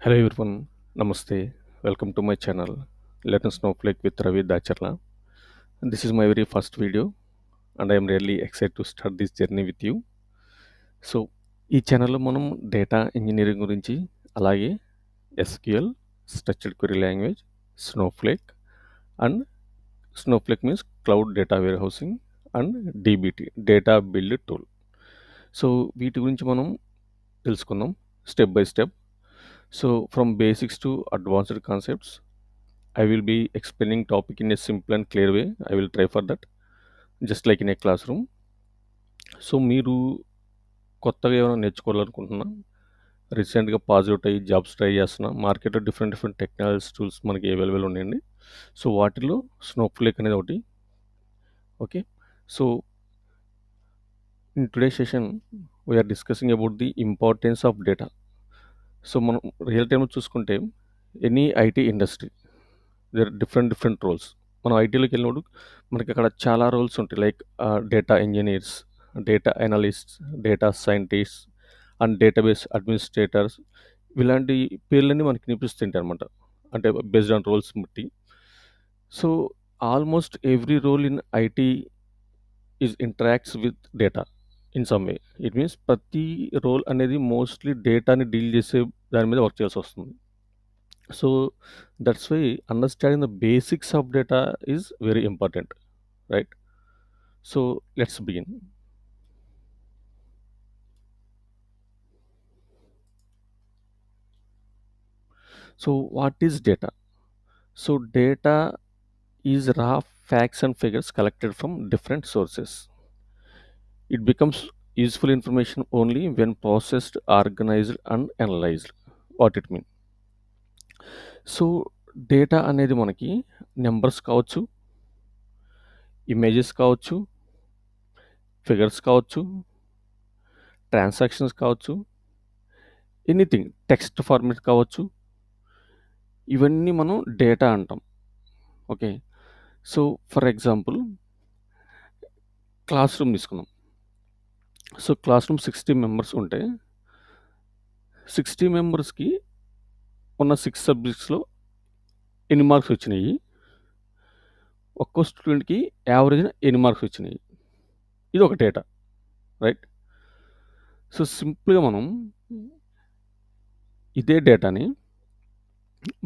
Hello everyone, Namaste. Welcome to my channel, Learn Snowflake with Ravi Dacharla. This is my very first video, and I am really excited to start this journey with you. So, ఈ ఛానల్‌లో మనం data engineering గురించి, అలాగే SQL, structured query language, Snowflake and Snowflake means cloud data warehousing and DBT data build tool. So, వీటి గురించి మనం తెలుసుకుందాం step by step. So, from basics to advanced concepts I will be explaining topic in a simple and clear way. I will try for that. Just like in a classroom. So మీరు కొత్తగా ఏమైనా నేర్చుకోవాలనుకుంటున్నా రీసెంట్గా positive అయ్యి jobs try చేస్తున్నా మార్కెట్లో different different technologies tools మనకి available ఉన్నాయండి. So వాటిలో స్నోఫ్లేక్ అనేది ఒకటి. Okay. So in today session we're discussing about the importance of data. So మనం రియల్ టైంలో చూసుకుంటే any IT industry there different different roles. మనం ఐటీలోకి వెళ్ళినప్పుడు మనకి అక్కడ చాలా రోల్స్ ఉంటాయి. Like data engineers, data analysts, data scientist and database administrators, ఇలాంటి పేర్లన్నీ మనకి వినిపిస్తుంటాయి అనమాట. అంటే బేస్డ్ ఆన్ రోల్స్ బట్టి. So almost every role in IT is interacts with data in some way. It means ప్రతి రోల్ అనేది మోస్ట్లీ డేటాని డీల్ చేసే దాని మీద వర్క్ చేయాల్సి వస్తుంది. So that's why understanding the basics of data is very important, right? So let's begin. So what is data? So data is raw facts and figures collected from different sources. It becomes useful information only when processed, organized and analyzed. What it means? So data అనేది మనకి numbers కావచ్చు, images కావచ్చు, figures కావచ్చు, transactions కావచ్చు, anything text format కావచ్చు, ఇవన్నీ మనం data అంటాం. Okay. So for example class room తీసుకుందాం. సో క్లాస్ రూమ్ 60 మెంబర్స్ ఉంటే 60 మెంబర్స్కి ఉన్న 6 సబ్జెక్ట్స్లో ఎన్ని మార్క్స్ వచ్చినాయి, ఒక్కో స్టూడెంట్కి యావరేజ్న ఎన్ని మార్క్స్ వచ్చినాయి, ఇది ఒక డేటా, రైట్? సో సింపుల్గా మనం ఇదే డేటాని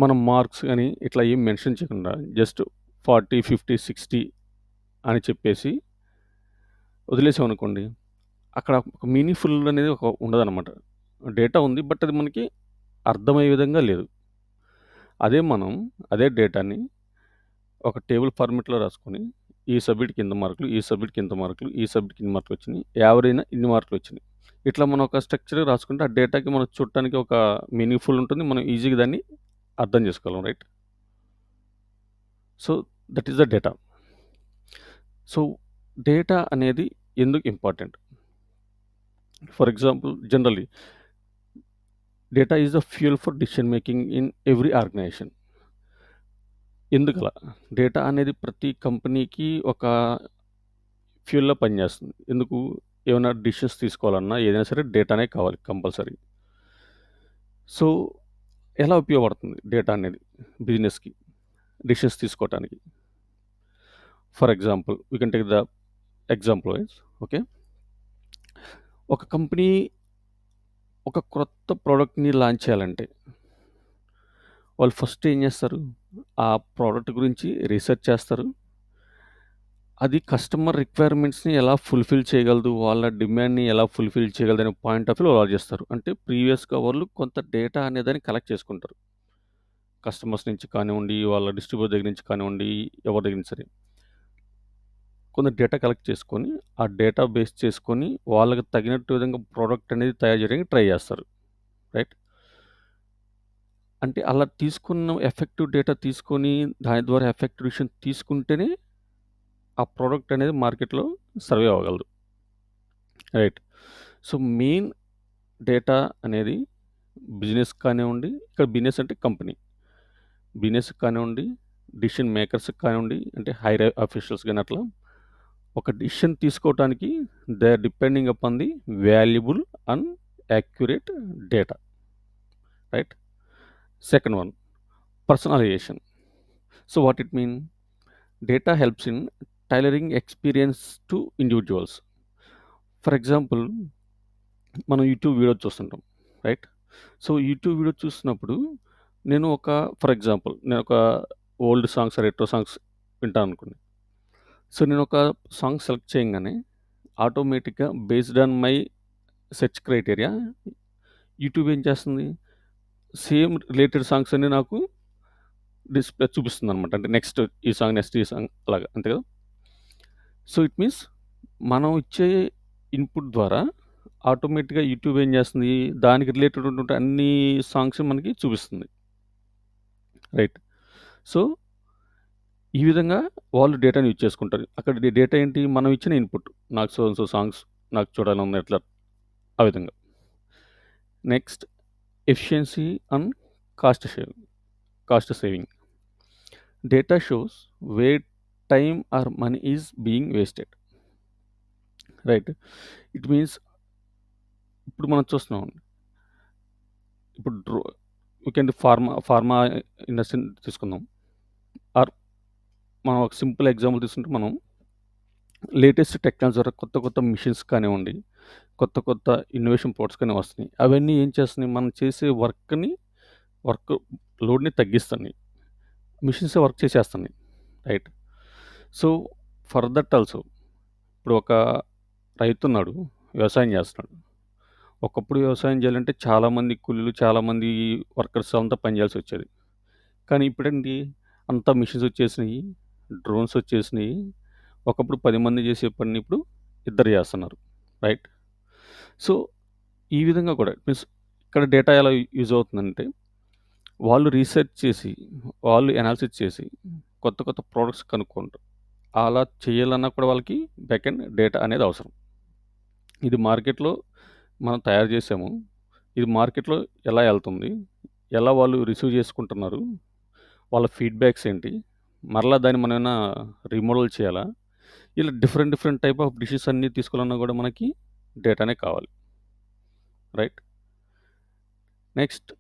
మనం మార్క్స్ కానీ ఇట్లా ఏం మెన్షన్ చేయకుండా జస్ట్ 40, 50, 60 అని చెప్పేసి వదిలేసామనుకోండి, అక్కడ ఒక మీనింగ్ఫుల్ అనేది ఒక ఉండదన్నమాట. డేటా ఉంది, బట్ అది మనకి అర్థమయ్యే విధంగా లేదు. అదే డేటాని ఒక టేబుల్ ఫార్మాట్లో రాసుకొని ఈ సబ్జెక్ట్కి ఇంత మార్కులు, ఈ సబ్జెక్ట్కి ఇంత మార్కులు, ఈ సబ్జెక్ట్కి ఇన్ని మార్కులు వచ్చినాయి, యావరేజ్న ఇన్ని మార్కులు వచ్చినాయి, ఇట్లా మనం ఒక స్ట్రక్చర్గా రాసుకుంటే ఆ డేటాకి మనం చూడటానికి ఒక మీనింగ్ఫుల్ ఉంటుంది. మనం ఈజీగా దాన్ని అర్థం చేసుకోగలం, right? So that is the data. So data అనేది ఎందుకు important? For example generally data is the fuel for decision making in every organisation. ఎందుకలా? డేటా అనేది ప్రతి కంపెనీకి ఒక ఫ్యూయల్‌లా పనిచేస్తుంది. ఎందుకు? ఏమైనా డిసిషన్స్ తీసుకోవాలన్నా ఏదైనా సరే డేటానే కావాలి కంపల్సరీ. సో ఎలా ఉపయోగపడుతుంది డేటా అనేది బిజినెస్‌కి డిసిషన్స్ తీసుకోవటానికి? For example we can take the example wise. Okay. ఒక కంపెనీ ఒక క్రొత్త ప్రోడక్ట్‌ని లాంచ్ చేయాలంటే వాళ్ళు ఫస్ట్ ఏం చేస్తారు? ఆ ప్రోడక్ట్ గురించి రీసెర్చ్ చేస్తారు. అది కస్టమర్ రిక్వైర్మెంట్స్‌ని ఎలా ఫుల్‌ఫిల్ చేయగలదు, వాళ్ళ డిమాండ్‌ని ఎలా ఫుల్‌ఫిల్ చేయగలదనే పాయింట్ ఆఫ్ వ్యూలో ఆలోచిస్తారు. అంటే ప్రీవియస్‌గా వాళ్ళు కొంత డేటా అనేదాన్ని కలెక్ట్ చేసుకుంటారు. కస్టమర్స్ నుంచి కానివ్వండి, వాళ్ళ డిస్ట్రిబ్యూటర్ దగ్గర నుంచి కానివ్వండి, ఎవరి దగ్గర నుంచి సరే. కొంత డేటా కలెక్ట్ చేసుకొని, ఆ డేటా బేస్ చేసుకొని వాళ్ళకి తగినట్టు విధంగా ప్రోడక్ట్ అనేది తయారు చేయడానికి ట్రై చేస్తారు, రైట్? అంటే అలా తీసుకున్న ఎఫెక్టివ్ డేటా తీసుకొని దాని ద్వారా ఎఫెక్టివ్ డిసిషన్ తీసుకుంటేనే ఆ ప్రోడక్ట్ అనేది మార్కెట్‌లో సర్వే అవ్వగలదు, రైట్? సో మెయిన్ డేటా అనేది బిజినెస్ కానివ్వండి, ఇక్కడ బిజినెస్ అంటే కంపెనీ. బిజినెస్‌కి కానివ్వండి, డిసిషన్ మేకర్స్‌కి కానివ్వండి, అంటే హైర్ అఫీషియల్స్ గాని అట్లా ఒక డిసిషన్ తీసుకోవటానికి they are depending upon the valuable and accurate data, right? Second one, personalization. So what it mean? Data helps in tailoring experience to individuals. For example, మనం YouTube video చూస్తుంటాం, right? So YouTube video చూస్తున్నప్పుడు నేను ఒక for example నేను ఒక old songs, retro songs వింటాను అనుకోండి. So నేను ఒక సాంగ్ సెలెక్ట్ చేయంగానే ఆటోమేటిక్‌గా based on my search criteria YouTube ఏం చేస్తుంది? సేమ్ రిలేటెడ్ సాంగ్స్ అన్నీ నాకు డిస్‌ప్లే చూపిస్తుందనమాట. అంటే నెక్స్ట్ ఈ సాంగ్ అలాగా. అంతే కదా! సో ఇట్ మీన్స్ మనం ఇచ్చే ఇన్‌పుట్ ద్వారా ఆటోమేటిక్‌గా యూట్యూబ్ ఏం చేస్తుంది? దానికి రిలేటెడ్ ఉన్నటువంటి అన్ని సాంగ్స్ మనకి చూపిస్తుంది. రైట్. సో ఈ విధంగా వాళ్ళు డేటాని యూజ్ చేసుకుంటారు. అక్కడ డేటా ఏంటి? మనం ఇచ్చిన ఇన్‌పుట్. నాకు సో అండ్ సో సాంగ్స్ నాకు చూడాలని ఎట్లా ఆ విధంగా. Next efficiency and cost shaving cost saving. Data shows where time or money is being wasted. Right. It means ఇప్పుడు మనం చూస్తున్నాం. ఇప్పుడు వీకెండ్ ఫార్మా ఇండస్ట్రీని తీసుకుందాం. ఆర్ మనం ఒక సింపుల్ ఎగ్జాంపుల్ తీసుకుంటే మనం లేటెస్ట్ టెక్నాలజీ ద్వారా కొత్త కొత్త మిషన్స్ కానివ్వండి, కొత్త కొత్త ఇన్నోవేషన్ ప్రొడక్ట్స్ కానీ వస్తున్నాయి. అవన్నీ ఏం చేస్తున్నాయి? మనం చేసే వర్క్ లోడ్‌ని తగ్గిస్తున్నాయి. మిషన్సే వర్క్ చేసేస్తున్నాయి. Right. So, for that also ఇప్పుడు ఒక రైతున్నాడు, వ్యవసాయం చేస్తున్నాడు. ఒకప్పుడు వ్యవసాయం చేయాలంటే చాలామంది కూలీలు, చాలామంది వర్కర్స్ అంతా పని చేయాల్సొచ్చేది. కానీ ఇప్పుడేంటి అంతా మిషన్స్ వచ్చేసినాయి, డ్రోన్స్ వచ్చేసినాయి. ఒకప్పుడు 10 మంది చేసే పనిని ఇప్పుడు ఇద్దరు చేస్తున్నారు. రైట్. సో, ఈ విధంగా కూడా మీన్స్ ఇక్కడ డేటా ఎలా యూజ్ అవుతుందంటే, వాళ్ళు రీసెర్చ్ చేసి, వాళ్ళు అనాలిసిస్ చేసి, కొత్త కొత్త ప్రొడక్ట్స్ కనుక్కుంటారు. అలా చేయాలన్నా కూడా వాళ్ళకి బ్యాక్ ఎండ్ డేటా అనేది అవసరం. ఇది మార్కెట్‌లో మనం తయారు చేసాము. ఇది మార్కెట్‌లో ఎలా ఎళ్తుంది? ఎలా వాళ్ళు రిసీవ్ చేసుకుంటున్నారు? వాళ్ళ ఫీడ్‌బ్యాక్స్ ఏంటి? మరలా దాన్ని మనం ఏమైనా రీమోడల్ చేయాలా? ఇలా different different type of dishes అన్నీ తీసుకోవాలన్నా కూడా మనకి డేటానే కావాలి. రైట్. Next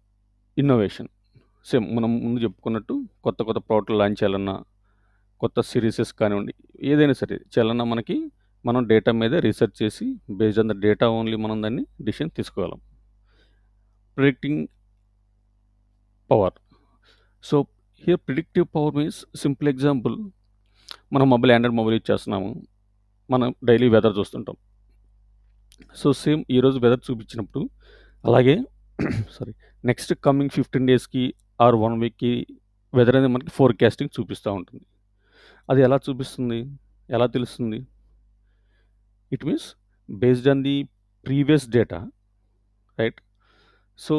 innovation. సేమ్ మనం ముందు చెప్పుకున్నట్టు కొత్త కొత్త ప్రోడక్ట్‌లు లాంచ్ చేయాలన్నా, కొత్త సీరీసెస్ కానివ్వండి, ఏదైనా సరే చేయాలన్నా మనకి మనం డేటా మీదే రీసెర్చ్ చేసి based on the data only మనం దాన్ని డిసిషన్ తీసుకోగలం. Predicting power. So, here predictive power means simple example మనం ఆండ్రాయిడ్ మొబైల్ యూజ్ చేస్తున్నాము. మనం డైలీ వెదర్ చూస్తుంటాం. సో, సేమ్ ఈరోజు వెదర్ చూపించినప్పుడు అలాగే సారీ నెక్స్ట్ కమింగ్ 15 డేస్‌కి ఆర్ 1 వీక్‌కి వెదర్ అనేది మనకి ఫోర్‌కాస్టింగ్ చూపిస్తా ఉంటుంది. అది ఎలా చూపిస్తుంది? ఎలా తెలుస్తుంది? It means based on the previous data, right? So,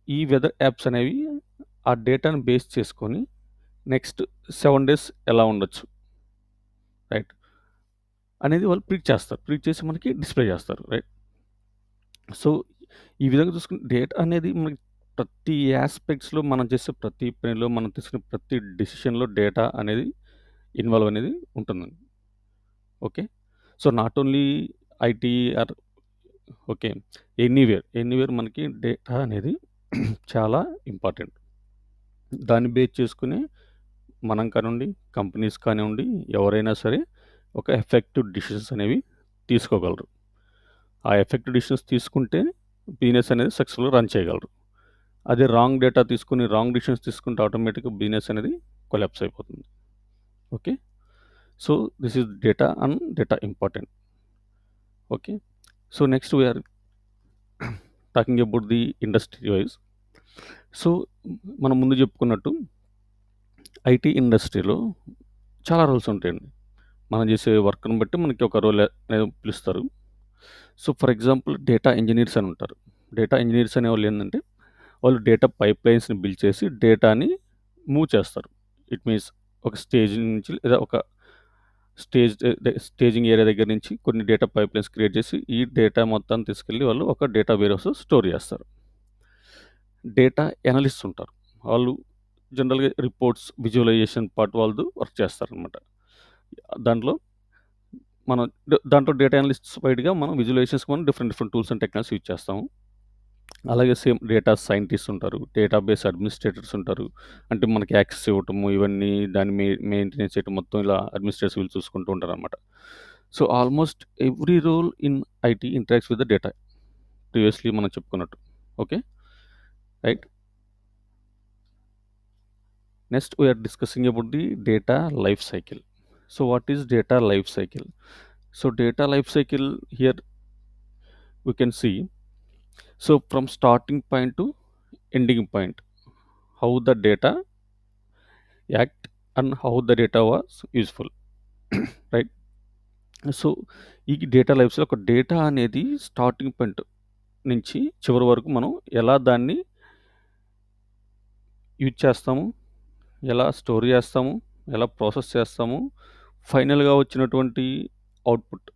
ఈ వెదర్ యాప్స్ అనేవి ఆ డేటాను బేస్ చేసుకొని నెక్స్ట్ 7 డేస్ ఎలా ఉండొచ్చు, రైట్? అనేది వాళ్ళు ప్రిడిక్ట్ చేస్తారు. ప్రిడిక్ట్ చేసి మనకి డిస్‌ప్లే చేస్తారు, రైట్? సో, ఈ విధంగా చూసుకుంటే డేటా అనేది మనకి ప్రతి యాస్పెక్ట్స్‌లో మనం చేసే ప్రతి పనిలో, మనం తీసుకునే ప్రతి డెసిషన్‌లో డేటా అనేది ఇన్వాల్వ్ అనేది ఉంటుందండి. Okay. So, not only IT or okay. Anywhere మనకి డేటా అనేది చాలా ఇంపార్టెంట్. దాన్ని బేస్ చేసుకొని మనం కానివ్వండి, కంపెనీస్ కానివ్వండి, ఎవరైనా సరే ఒక ఎఫెక్టివ్ డిసిషన్స్ అనేవి తీసుకోగలరు. ఆ ఎఫెక్టివ్ డిసిషన్స్ తీసుకుంటే బిజినెస్ అనేది సక్సెస్‌ఫుల్‌గా రన్ చేయగలరు. అదే రాంగ్ డేటా తీసుకొని, రాంగ్ డిసిషన్స్ తీసుకుంటే ఆటోమేటిక్‌గా బిజినెస్ అనేది కొలాప్స్ అయిపోతుంది. Okay. So, this is data and data important. Okay. So, next we are talking about the industry wise. So, మనం ముందు చెప్పుకున్నట్టు ఐటీ ఇండస్ట్రీలో చాలా రోల్స్ ఉంటాయండి. మనం చేసే వర్క్‌ని బట్టి మనకి ఒక రోల్ అనేది పిలుస్తారు. So, for example data engineers అని ఉంటారు. డేటా ఇంజినీర్స్ అనేవాళ్ళు ఏందంటే, వాళ్ళు డేటా పైప్‌లైన్స్‌ని బిల్డ్ చేసి డేటాని మూవ్ చేస్తారు. ఇట్ మీన్స్ ఒక స్టేజ్ నుంచి లేదా ఒక స్టేజింగ్ ఏరియా దగ్గర నుంచి కొన్ని డేటా పైప్‌లైన్స్ క్రియేట్ చేసి, ఈ డేటా మొత్తాన్ని తీసుకెళ్ళి వాళ్ళు ఒక డేటా వేర్‌హౌస్‌లో స్టోర్ చేస్తారు. డేటా ఎనలిస్ట్స్ ఉంటారు. వాళ్ళు జనరల్‌గా రిపోర్ట్స్, విజువలైజేషన్ పార్ట్ వాళ్ళది వర్క్ చేస్తారనమాట. దాంట్లో మనం దాంట్లో డేటా అనలిస్ట్స్ వైడ్‌గా మనం విజువలైజేషన్స్‌కి మనం different different tools and technologies use చేస్తాము. అలాగే సేమ్ డేటా సైంటిస్ట్ ఉంటారు. డేటాబేస్ అడ్మినిస్ట్రేటర్స్ ఉంటారు. అంటే మనకి యాక్సెస్ ఇవ్వటము, ఇవన్నీ దాన్ని మెయింటెనెన్స్ చేయటం మొత్తం ఇలా అడ్మినిస్ట్రేటర్స్ వీళ్ళు చూసుకుంటూ ఉంటారనమాట. So, almost every role in IT interacts with the data. ప్రీవియస్‌లీ మనం చెప్పుకున్నట్టు. Okay. Right. Next, we are discussing about the data life cycle. So, what is data life cycle? So, data life cycle here we can see. So, from starting point to ending point, how the data act and how the data was useful, right? So, ఈ data లైఫ్స్‌లో ఒక data అనేది starting point నుంచి చివరి వరకు మనం ఎలా దాన్ని use చేస్తాము, ఎలా స్టోర్ చేస్తాము, ఎలా ప్రాసెస్ చేస్తాము, ఫైనల్‌గా వచ్చినటువంటి అవుట్‌పుట్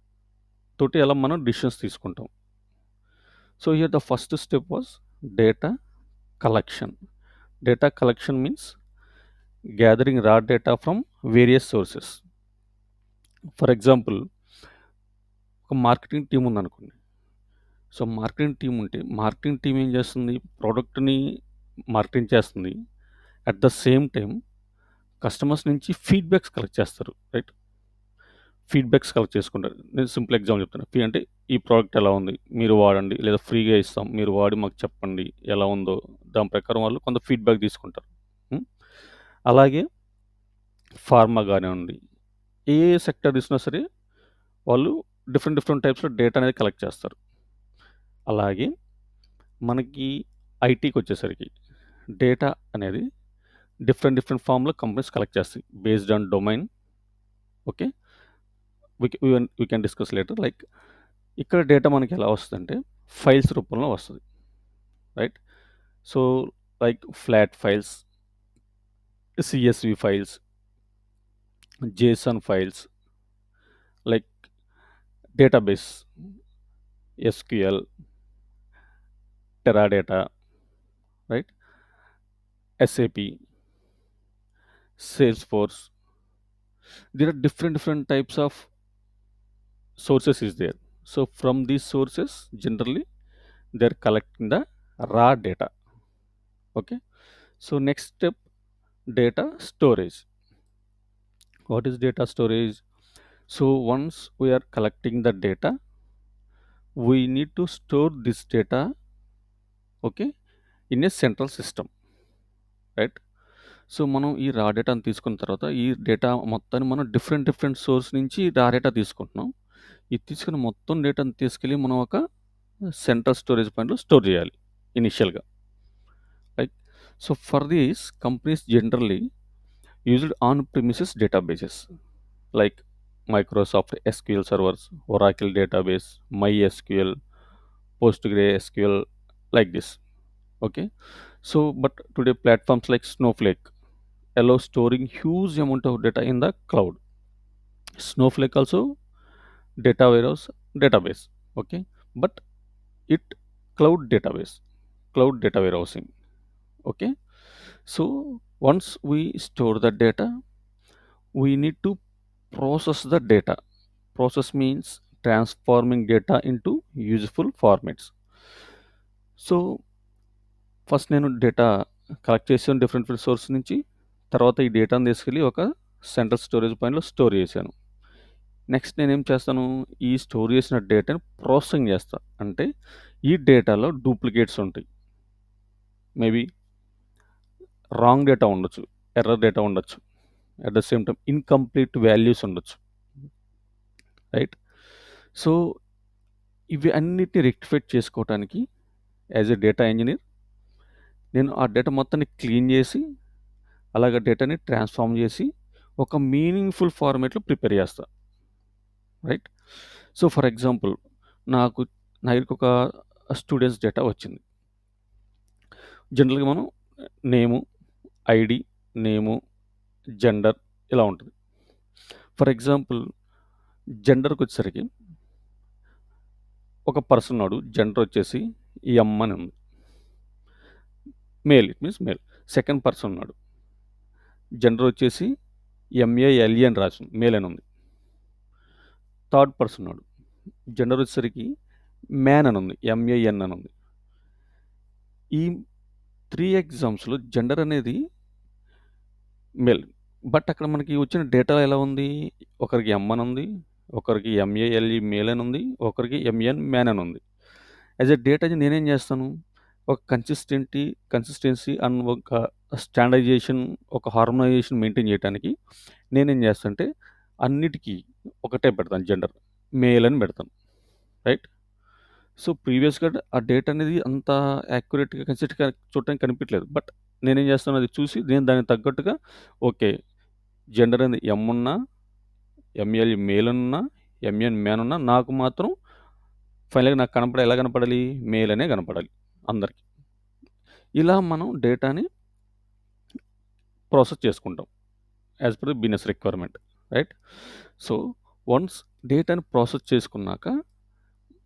తోటి ఎలా మనం డిసిషన్స్ తీసుకుంటాం. So, here the first step was data collection. Data collection means gathering raw data from various sources. For example, ఒక మార్కెటింగ్ టీమ్ ఉందనుకోండి. సో, మార్కెటింగ్ టీమ్ ఉంటే, మార్కెటింగ్ టీమ్ ఏం చేస్తుంది? ప్రోడక్ట్‌ని మార్కెటింగ్ చేస్తుంది. At the same time customers నుంచి feedbacks collect చేస్తారు. Right? Feedbacks collect చేసుకుంటారు. నేను సింపుల్ ఎగ్జాంపుల్ చెప్తున్నా. అంటే ఈ ప్రోడక్ట్ ఎలా ఉంది? మీరు వాడండి. లేదా ఫ్రీగా ఇస్తాం. మీరు వాడి మాకు చెప్పండి ఎలా ఉందో. దాని ప్రకారం వాళ్ళు కొంత ఫీడ్‌బ్యాక్ తీసుకుంటారు. హ్మ్. అలాగే ఫార్మా గానివ్వండి, ఏ సెక్టర్ తీసుకున్నా సరే వాళ్ళు డిఫరెంట్ టైప్స్‌లో డేటా అనేది కలెక్ట్ చేస్తారు. అలాగే మనకి ఐటీకొచ్చేసరికి డేటా అనేది డిఫరెంట్ ఫార్మ్‌లో కంపెనీస్ కలెక్ట్ చేస్తాయి. Based on domain. Okay. We can discuss later. Like ఇక్కడ డేటా మనకి ఎలా వస్తదంటే ఫైల్స్ రూపంలో వస్తది. Right? So, like flat files, CSV files, JSON files, like database, SQL, Teradata, right? SAP, Salesforce. There are different types of sources is there. So, from these sources, generally, they are collecting the raw data. Okay. So, next step, data storage. What is data storage? So, once we are collecting the data, we need to store this data, okay, in a central system, right? So, మనం ఈ రా డేటాను తీసుకున్న తర్వాత, ఈ data మొత్తాన్ని మనం different source నుంచి రా డేటా తీసుకుంటున్నాం. ఇది తీసుకున్న మొత్తం డేటాను తీసుకెళ్ళి మనం ఒక సెంట్రల్ స్టోరేజ్ పాయింట్‌లో స్టోర్ చేయాలి ఇనిషియల్‌గా. Right. So, for this companies generally used on premises databases like Microsoft SQL servers, Oracle database, MySQL, PostgreSQL like this. Okay. So, but today platforms like Snowflake allow storing huge amount of data in the cloud. Snowflake also data warehouse database. Okay. But it cloud data warehousing. Okay. So, once we store the data, we need to process the data. Process means transforming data into useful formats. So, first నేను data collect చేసాను different source నుంచి. తర్వాత ఈ డేటాను తీసుకెళ్ళి ఒక central storage పాయింట్‌లో store చేశాను. నెక్స్ట్ నేనేం చేస్తాను, ఈ స్టోర్ చేసిన డేటాని ప్రాసెసింగ్ చేస్తా. అంటే ఈ డేటాలో డూప్లికేట్స్ ఉంటాయి. మేబీ రాంగ్ డేటా ఉండొచ్చు. ఎర్రర్ డేటా ఉండొచ్చు. At the same time incomplete values ఉండొచ్చు. రైట్? సో, ఇవి అన్నిటిని రెక్టిఫై చేసుకోవటానికి యాస్ ఎ డేటా ఇంజినీర్ నేను ఆ డేటా మొత్తాన్ని క్లీన్ చేసి, అలాగే డేటాని ట్రాన్స్‌ఫార్మ్ చేసి, ఒక మీనింగ్‌ఫుల్ ఫార్మాట్‌లో ప్రిపేర్ చేస్తా. రైట్? సో, ఫర్ ఎగ్జాంపుల్ నాకు నా దగ్గరకొక స్టూడెంట్స్ డేటా వచ్చింది. జనరల్‌గా మనం నేము, ఐడీ, నేము, జెండర్ ఇలా ఉంటది. ఫర్ ఎగ్జాంపుల్ జెండర్‌కొచ్చేసరికి ఒక పర్సన్ ఉన్నాడు. జెండర్ వచ్చేసి ఎమ్ అని ఉంది. Male. It means male. Second person ఉన్నాడు. జెండర్ వచ్చేసి ఎంఏఎల్ఈ అని రాసింది. మేల్ అని ఉంది. థర్డ్ పర్సన్ ఉన్నాడు. జెండర్ వచ్చేసరికి మ్యాన్ అని ఉంది. ఎంఏఎన్ అని ఉంది. ఈ 3 ఎగ్జామ్స్‌లో జెండర్ అనేది మేల్. బట్ అక్కడ మనకి వచ్చిన డేటా ఎలా ఉంది? ఒకరికి ఎమ్ అని ఉంది. ఒకరికి ఎంఏఎల్ఈ మేల్ అని ఉంది. ఒకరికి ఎంఎన్ మ్యాన్ అని ఉంది. యాస్ ఎ డేటా నేనేం చేస్తాను? ఒక కన్సిస్టెన్సీ అండ్ ఒక స్టాండర్డైజేషన్, ఒక హార్మనైజేషన్ మెయింటైన్ చేయటానికి నేనేం చేస్తానంటే అన్నిటికి ఒకటే పెడతాను జెండర్. మేల్ అని పెడతాను. రైట్? సో, ప్రీవియస్‌గా ఆ డేటా అనేది అంత యాక్యురేట్‌గా, కన్సిస్టెంట్‌గా చూడటానికి కనిపియట్లేదు. బట్ నేనేం చేస్తాను అది చూసి నేను దానికి తగ్గట్టుగా ఓకే. జెండర్ అనేది ఎమ్ ఉన్నా, ఎంఎల్ మేల్ ఉన్నా, ఎంఎన్ మ్యాన్ ఉన్నా నాకు మాత్రం ఫైనల్‌గా నాకు ఎలా కనపడాలి? మేల్ అనే కనపడాలి అందరికి. ఇలా మనం డేటాని ప్రాసెస్ చేసుకుంటాం. As per the business requirement. Right? So, once డేటాని ప్రాసెస్ చేసుకున్నాక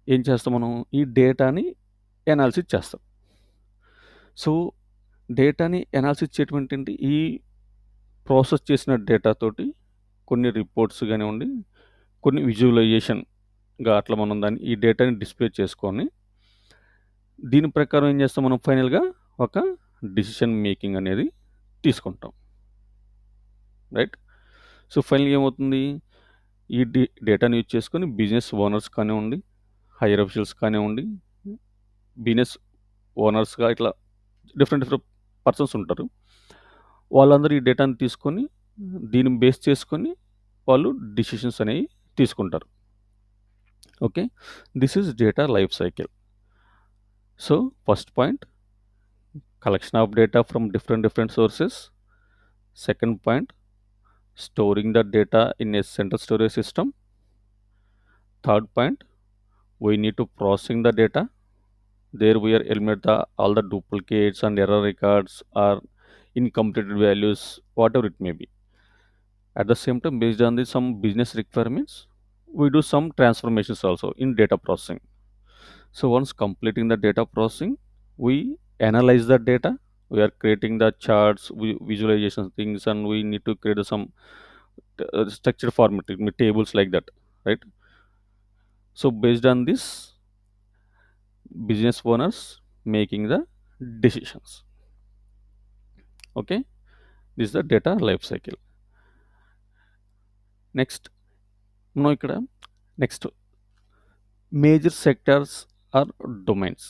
ఏం చేస్తాం మనం? ఈ డేటాని అనాలిసిస్ చేస్తాం. సో, డేటాని అనాలిసిస్ చేయటం ఏంటంటే ఈ ప్రాసెస్ చేసిన డేటా తోటి కొన్ని రిపోర్ట్స్ గానివ్వండి, కొన్ని విజువలైజేషన్‌గా అట్లా మనం దాన్ని ఈ డేటాని డిస్‌ప్లే చేసుకొని, దీని ప్రకారం ఏం చేస్తాం మనం ఫైనల్‌గా ఒక డెసిషన్ మేకింగ్ అనేది తీసుకుంటాం. రైట్? సో, ఫైనల్‌గా ఏమవుతుంది? ఈ డేటాని యూజ్ చేసుకొని బిజినెస్ ఓనర్స్ కానివ్వండి, హైయర్ అఫీషియల్స్ కానివ్వండి, బిజినెస్ ఓనర్స్‌గా ఇట్లా డిఫరెంట్ పర్సన్స్ ఉంటారు. వాళ్ళందరూ ఈ డేటాని తీసుకొని, దీన్ని బేస్ చేసుకొని వాళ్ళు డెసిషన్స్ అనేవి తీసుకుంటారు. Okay. This is data life cycle. So, first point collection of data from different sources. Second point storing the data in a central storage system. Third point we need to processing the data. There we are eliminate all the duplicates and error records or incomplete values, whatever it may be. At the same time, based on some business requirements, we do some transformations also in data processing. So once completing the data processing, we analyze the data. We are creating the charts, visualization things, and we need to create some structured format tables like that, right? So based on this, business owners making the decisions. Okay, this is the data life cycle. Next, మనం ఇక్కడ next major sectors or domains.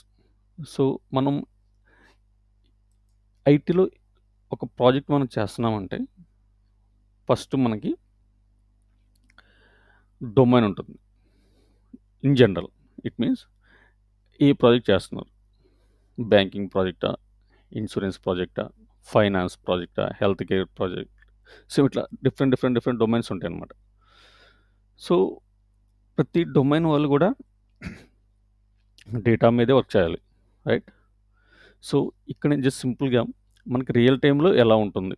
So, మనం ఐటీలో ఒక project మనం చేస్తున్నామంటే first మనకి domain ఉంటుంది. In general it means ఏ ప్రాజెక్ట్ చేస్తున్నారు? బ్యాంకింగ్ ప్రాజెక్టా? ఇన్సూరెన్స్ ప్రాజెక్టా? ఫైనాన్స్ ప్రాజెక్టా? Health care project? సో, ఇట్లా డిఫరెంట్ డొమైన్స్ ఉంటాయన్నమాట. సో, ప్రతి డొమైన్ వాళ్ళు కూడా డేటా మీదే వర్క్ చేయాలి. రైట్? సో, ఇక్కడ నేను జస్ట్ సింపుల్‌గా మనకి రియల్ టైమ్‌లో ఎలా ఉంటుంది?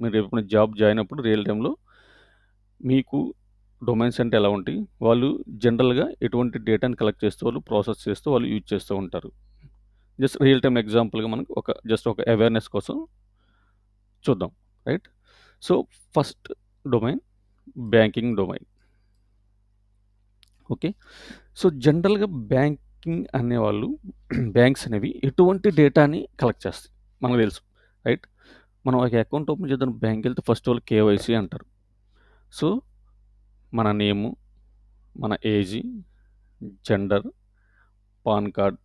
మీరు ఎప్పుడైనా జాబ్ జాయిన్ అప్పుడు రియల్ టైమ్‌లో మీకు డొమైన్స్ అంటే ఎలా ఉంటాయి? వాళ్ళు జనరల్‌గా ఎటువంటి డేటాని కలెక్ట్ చేస్తూ, వాళ్ళు ప్రాసెస్ చేస్తూ, వాళ్ళు యూజ్ చేస్తూ ఉంటారు. జస్ట్ రియల్ టైమ్ ఎగ్జాంపుల్‌గా మనకు ఒక అవేర్‌నెస్ కోసం చూద్దాం. Right? So, first domain banking domain. Okay. So, జనరల్‌గా బ్యాంకింగ్ అనేవాళ్ళు బ్యాంక్స్ అనేవి ఎటువంటి డేటాని కలెక్ట్ చేస్తాయి మనకు తెలుసు. రైట్? మనం ఒక అకౌంట్ ఓపెన్ చేద్దాం బ్యాంక్‌కెళ్తే ఫస్ట్ వాళ్ళు కేవైసీ అంటారు. సో, మన నేము, మన age, gender, PAN card,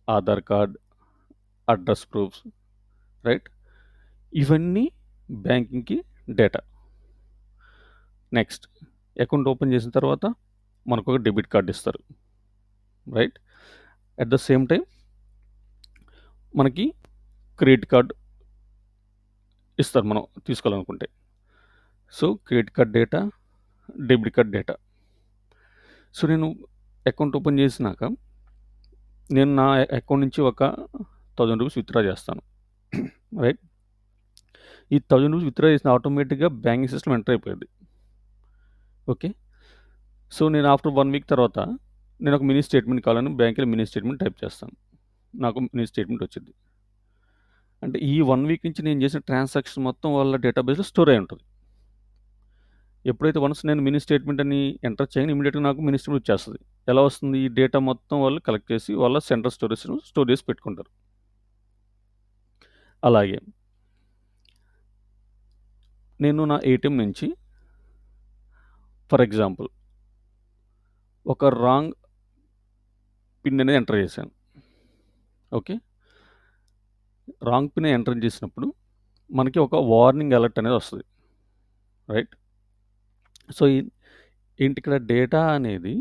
Aadhaar card, address proofs, right? ఇవన్నీ బ్యాంకింగ్‌కి డేటా. నెక్స్ట్ అకౌంట్ ఓపెన్ చేసిన తర్వాత మనకొక డెబిట్ కార్డ్ ఇస్తారు. Right? At the same time మనకి క్రెడిట్ కార్డ్ ఇస్తారు మనం తీసుకోవాలనుకుంటే. So, credit card data, debit card data. So, నేను అకౌంట్ ఓపెన్ చేసినాక నేను నా అకౌంట్ నుంచి ఒక ₹1000 విత్‌డ్రా చేస్తాను. రైట్? ఈ ₹1000 విత్‌డ్రా చేసిన ఆటోమేటిక్‌గా బ్యాంకింగ్ సిస్టమ్ ఎంటర్ అయిపోద్ది. ఓకే. సో, నేను ఆఫ్టర్ 1 వీక్ తర్వాత నేను ఒక మినీ స్టేట్మెంట్ కావాలని బ్యాంక్‌లో మినీ స్టేట్మెంట్ టైప్ చేస్తాను. నాకు మినీ స్టేట్మెంట్ వచ్చిద్ది. అంటే ఈ 1 వీక్ నుంచి నేను చేసిన ట్రాన్సాక్షన్ మొత్తం వాళ్ళ డేటాబేస్‌లో స్టోర్ అయి ఉంటది. ఎప్పుడైతే వన్స్ నేను మినీ స్టేట్మెంట్ అని ఎంటర్ చేయగానే ఇమ్మీడియేట్‌గా నాకు మినీ స్టేట్మెంట్ వచ్చేస్తది. ఎలా వస్తుంది? ఈ డేటా మొత్తం వాళ్ళు కలెక్ట్ చేసి వాళ్ళ సెంట్రల్ స్టోరేజ్‌లో స్టోర్ చేసి పెట్టుకుంటారు. అలాగే నేను నా ఏటీఎం నుంచి ఫర్ ఎగ్జాంపుల్ ఒక రాంగ్ పిన్ అనేది ఎంటర్ చేశాను. ఓకే. రాంగ్ పిన్ ఎంటర్ చేసినప్పుడు మనకి ఒక వార్నింగ్ అలర్ట్ అనేది వస్తది. రైట్. సో, ఏంటి ఇక్కడ డేటా అనేది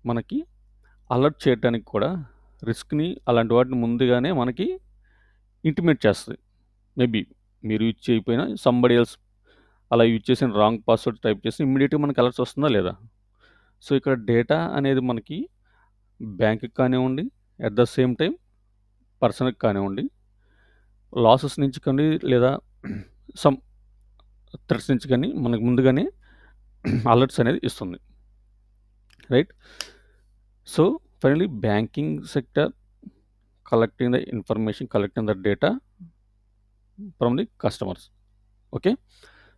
మనకి అలర్ట్ చేయటానికి కూడా రిస్క్‌ని అలాంటి వాటిని ముందుగానే మనకి ఇంటిమేట్ చేస్తది. మేబీ మీరు యూజ్ చేయకపోయినా సంబడీ ఎల్స్ అలా యూజ్ చేసిన రాంగ్ పాస్వర్డ్ టైప్ చేసి ఇమ్మీడియేట్‌గా మనకి అలర్ట్స్ వస్తుందా లేదా? సో, ఇక్కడ డేటా అనేది మనకి బ్యాంక్‌కి కానివ్వండి, అట్ ద సేమ్ టైమ్ పర్సన్‌కి కానివ్వండి, లాసెస్ నుంచి కానీ లేదా సమ్ థ్రెట్స్ నుంచి కానీ మనకు ముందుగానే అలర్ట్స్ అనేది ఇస్తుంది. Right. So, finally banking sector collecting the information, collecting the data from the customers. Okay.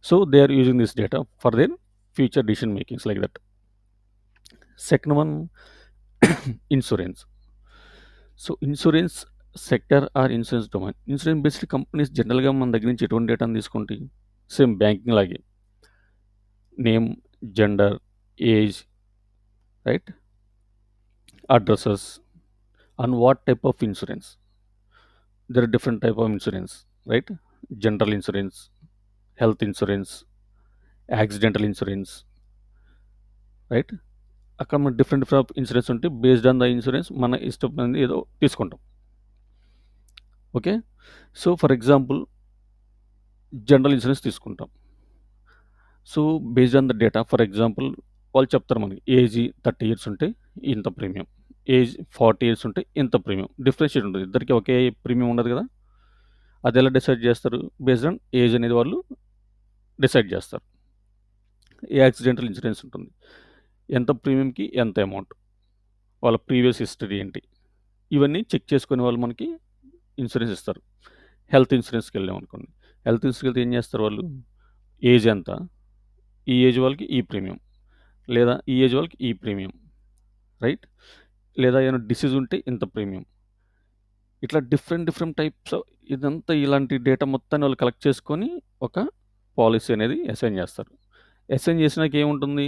So, they are using this data for their future decision makings like that. Second one, insurance. So, insurance sector or insurance domain. Insurance based companies జనరల్‌గా మన దగ్గర నుంచి ఎటువంటి డేటాను తీసుకుంటాయి? Same banking లాగే. Name, gender, age, right? Addresses and what type of insurance. There are different type of insurance, right? General insurance, health insurance, accidental insurance, right? అక్కడ మనకు డిఫరెంట్ డిఫరెంట్ ఆఫ్ ఇన్సూరెన్స్ ఉంటాయి. బేస్డ్ ఆన్ ద ఇన్సూరెన్స్ మన ఇష్టమైనది ఏదో తీసుకుంటాం. Okay. So, for example general insurance తీసుకుంటాం. So, based on the data for example వాళ్ళు చెప్తారు మనకి ఏజ్ 30 ఇయర్స్ ఉంటే ఇంత ప్రీమియం. ఏజ్ 40 ఇయర్స్ ఉంటే ఇంత ప్రీమియం. డిఫరెన్షియేట్ ఉంటది. ఇద్దరికీ ఒకే ప్రీమియం ఉండదు కదా! అదెలా డిసైడ్ చేస్తారు? బేస్డ్ ఆన్ ఏజ్ అనేది వాళ్ళు డిసైడ్ చేస్తారు. యాక్సిడెంటల్ ఇన్సూరెన్స్ ఉంటుంది. ఎంత ప్రీమియంకి ఎంత అమౌంట్? వాళ్ళ ప్రీవియస్ హిస్టరీ ఏంటి? ఇవన్నీ చెక్ చేసుకునే వాళ్ళు మనకి ఇన్సూరెన్స్ ఇస్తారు. హెల్త్ ఇన్సూరెన్స్‌కెళ్ళామనుకోండి. హెల్త్ ఇన్సూరెన్స్‌కెళ్తే ఏం చేస్తారు వాళ్ళు? ఏజ్ ఎంత? ఈ ఏజ్ వాళ్ళకి ఈ ప్రీమియం. లేదా ఈ ఏజ్ వాళ్ళకి ఈ ప్రీమియం. రైట్? లేదా ఏమైనా డిసీజ్ ఉంటే ఇంత ప్రీమియం. ఇట్లా డిఫరెంట్ డిఫరెంట్ టైప్స్ ఇదంతా ఇలాంటి డేటా మొత్తాన్ని వాళ్ళు కలెక్ట్ చేసుకొని ఒక పాలిసీ అనేది అసైన్ చేస్తారు. అసైన్ చేసినాక ఏముంటుంది?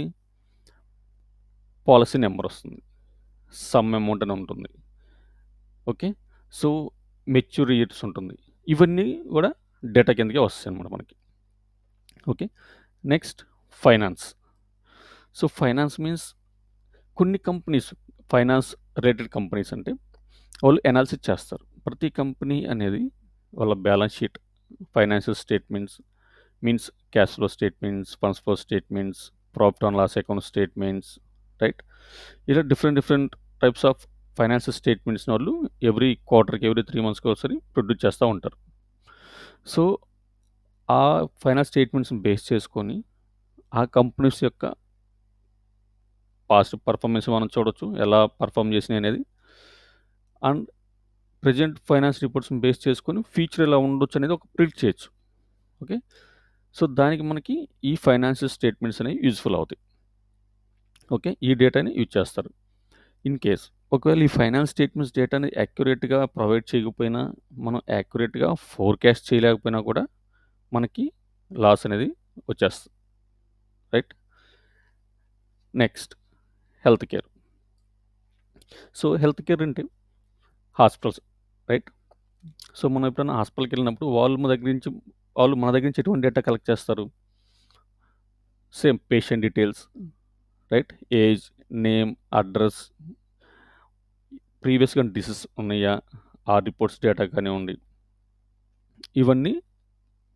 పాలిసీ నంబర్ వస్తుంది. సమ్ అమౌంట్ అని ఉంటుంది. ఓకే. సో, మెచ్యూర్ ఇయర్స్ ఉంటుంది. ఇవన్నీ కూడా డేటా కిందకే వస్తాయన్నమాట మనకి. Okay. Next finance. So, finance means కొన్ని కంపెనీస్ ఫైనాన్స్ రిలేటెడ్ కంపెనీస్ అంటే వాళ్ళు అనాలిసిస్ చేస్తారు. ప్రతి కంపెనీ అనేది వాళ్ళ balance sheet, financial statements means cash flow statements, funds flow statements, profit and loss account statements, right? ఇలా different different types of financial స్టేట్మెంట్స్‌ని వాళ్ళు ఎవ్రీ క్వార్టర్‌కి, ఎవ్రీ 3 మంత్స్‌కి ఒకసారి ప్రొడ్యూస్ చేస్తా ఉంటారు. సో, ఆ ఫైనాన్స్ స్టేట్మెంట్స్‌ని బేస్ చేసుకొని ఆ కంపెనీస్ యొక్క పాస్ట్ పర్ఫార్మెన్స్ మనం చూడొచ్చు. ఎలా పర్ఫార్మ్ చేసినాయి అనేది. అండ్ ప్రెజెంట్ ఫైనాన్స్ రిపోర్ట్స్‌ని బేస్ చేసుకొని ఫ్యూచర్ ఎలా ఉండొచ్చు అనేది ఒక ప్రిడిక్ట్ చేయొచ్చు. ఓకే. సో, దానికి మనకి ఈ ఫైనాన్షియల్ స్టేట్మెంట్స్ అనేవి యూజ్‌ఫుల్ అవుతాయి. ఓకే. ఈ డేటాని యూజ్ చేస్తారు. ఇన్ కేస్ ఒకవేళ ఈ ఫైనాన్స్ స్టేట్మెంట్స్ డేటాని యాక్యురేట్‌గా ప్రొవైడ్ చేయకపోయినా, మనం యాక్యురేట్‌గా ఫోర్‌కాస్ట్ చేయలేకపోయినా కూడా మనకి లాస్ అనేది వచ్చేస్తది. Right? Next health care. So, health care అంటే హాస్పిటల్స్, రైట్? సో, మనం ఎప్పుడైనా హాస్పిటల్‌కెళ్ళినప్పుడు వాళ్ళు మన దగ్గర నుంచి ఎటువంటి డేటా కలెక్ట్ చేస్తారు? Same patient details, right? Age, name, address, ప్రీవియస్‌గా డిసీజ్ ఉన్నాయా? ఆ రిపోర్ట్స్ డేటా కానివ్వండి. ఇవన్నీ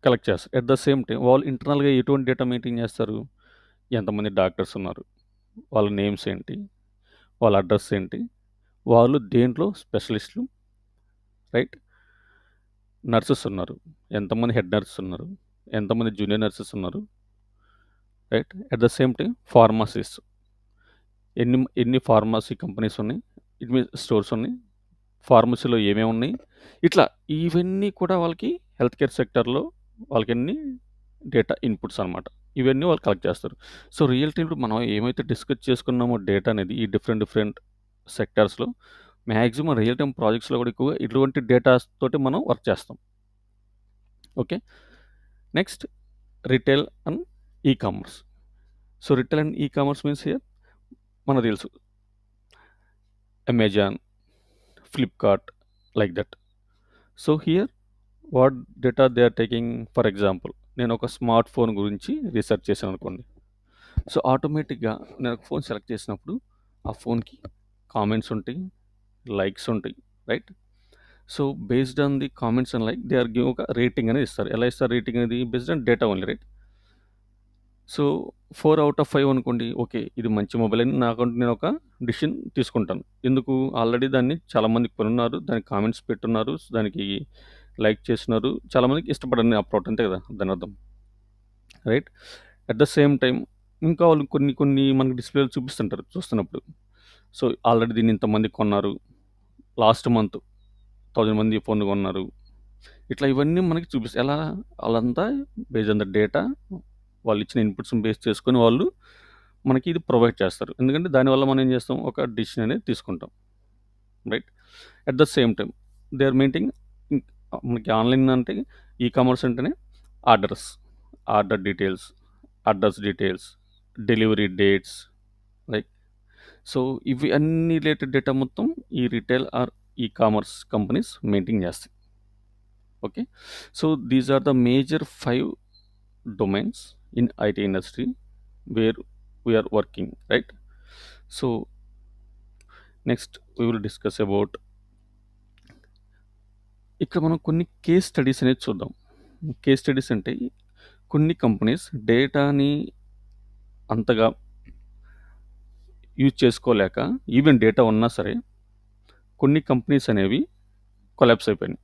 కలెక్ట్ చేస్తారు. ఎట్ ద సేమ్ టైమ్ వాళ్ళు ఇంటర్నల్‌గా ఎటువంటి డేటా మెయింటైన్ చేస్తారు? ఎంతమంది డాక్టర్స్ ఉన్నారు? వాళ్ళ నేమ్స్ ఏంటి? వాళ్ళ అడ్రెస్ ఏంటి? వాళ్ళు దేంట్లో స్పెషలిస్టులు, రైట్? నర్సెస్ ఉన్నారు. ఎంతమంది హెడ్ నర్సెస్ ఉన్నారు? ఎంతమంది జూనియర్ నర్సెస్ ఉన్నారు? Right? At the same time pharmacist. ఎన్ని ఫార్మసీ కంపెనీస్ ఉన్నాయి? ఇట్ మీన్స్ స్టోర్స్ ఉన్నాయి. ఫార్మసీలో ఏమేమి ఉన్నాయి? ఇట్లా ఇవన్నీ కూడా వాళ్ళకి హెల్త్ కేర్ సెక్టార్‌లో వాళ్ళకన్నీ డేటా ఇన్‌పుట్స్ అనమాట. ఇవన్నీ వాళ్ళు కలెక్ట్ చేస్తారు. సో, రియల్ టైమ్‌లో మనం ఏమైతే డిస్కస్ చేసుకున్నామో డేటా అనేది ఈ డిఫరెంట్ డిఫరెంట్ సెక్టార్స్‌లో మాక్సిమం రియల్ టైమ్ ప్రాజెక్ట్స్‌లో కూడా ఎక్కువగా ఇటువంటి డేటాస్ తోటి మనం వర్క్ చేస్తాం. Okay. Next retail and e-commerce. So, retail and e-commerce means here మనకు తెలుసు Amazon, Flipkart like that. So, here what data they are taking for example నేను ఒక స్మార్ట్ ఫోన్ గురించి రీసెర్చ్ చేశాను అనుకోండి. సో, ఆటోమేటిక్‌గా నేను ఒక ఫోన్ సెలెక్ట్ చేసినప్పుడు ఆ ఫోన్‌కి కామెంట్స్ ఉంటాయి, లైక్స్ ఉంటాయి. Right? So, based on the comments and like they or give ఒక రేటింగ్ అనేది ఇస్తారు. ఎలా ఇస్తారు రేటింగ్ అనేది? Based on data only right? So, 4 out of 5 అనుకోండి. ఓకే. ఇది మంచి మొబైల్ అని నాకంటూ నేను ఒక డిసిషన్ తీసుకుంటాను. ఎందుకు? ఆల్రెడీ దాన్ని చాలామంది కొనున్నారు. దానికి కామెంట్స్ పెట్టున్నారు. దానికి లైక్ చేస్తున్నారు. చాలామందికి ఇష్టపడని ఆ ప్రోడక్ట్ అంతే కదా! దానర్థం. Right? At the same time ఇంకా వాళ్ళు కొన్ని కొన్ని మనకి డిస్‌ప్లేలో చూపిస్తుంటారు చూస్తున్నప్పుడు. సో, ఆల్రెడీ దీన్ని ఇంతమంది కొన్నారు. లాస్ట్ మంత్ 1000 మంది ఈ ఫోన్ కొన్నారు. ఇట్లా ఇవన్నీ మనకి చూపిస్తాయి. ఎలా? ఆళ్ళంతా బేస్డ్ ఆన్ ద డేటా వాళ్ళిచ్చిన ఇన్‌పుట్స్‌ని బేస్ చేసుకొని వాళ్ళు మనకి ఇది ప్రొవైడ్ చేస్తారు. ఎందుకంటే దానివల్ల మనం ఏం చేస్తాం? ఒక డిసిషన్ అనేది తీసుకుంటాం. Right? At the same time they are maintain ఇంక్ మనకి ఆన్‌లైన్ అంటే ఈ-కామర్స్ అంటేనే orders, order details, address details, delivery dates like so, ఇవి అన్ని రిలేటెడ్ డేటా మొత్తం ఈ retail or e-commerce companies maintain చేస్తాయి. Okay. So, these are the major 5 domains in IT industry where we are working, right? So, next we will discuss about ఇక్కడ మనం కొన్ని case studies అనేది చూద్దాం. కేస్ స్టడీస్ అంటే కొన్ని కంపెనీస్ డేటాని అంతగా యూజ్ చేసుకోలేక ఈవెన్ డేటా ఉన్నా సరే కొన్ని కంపెనీస్ అనేవి కొలాప్స్ అయిపోయినాయి.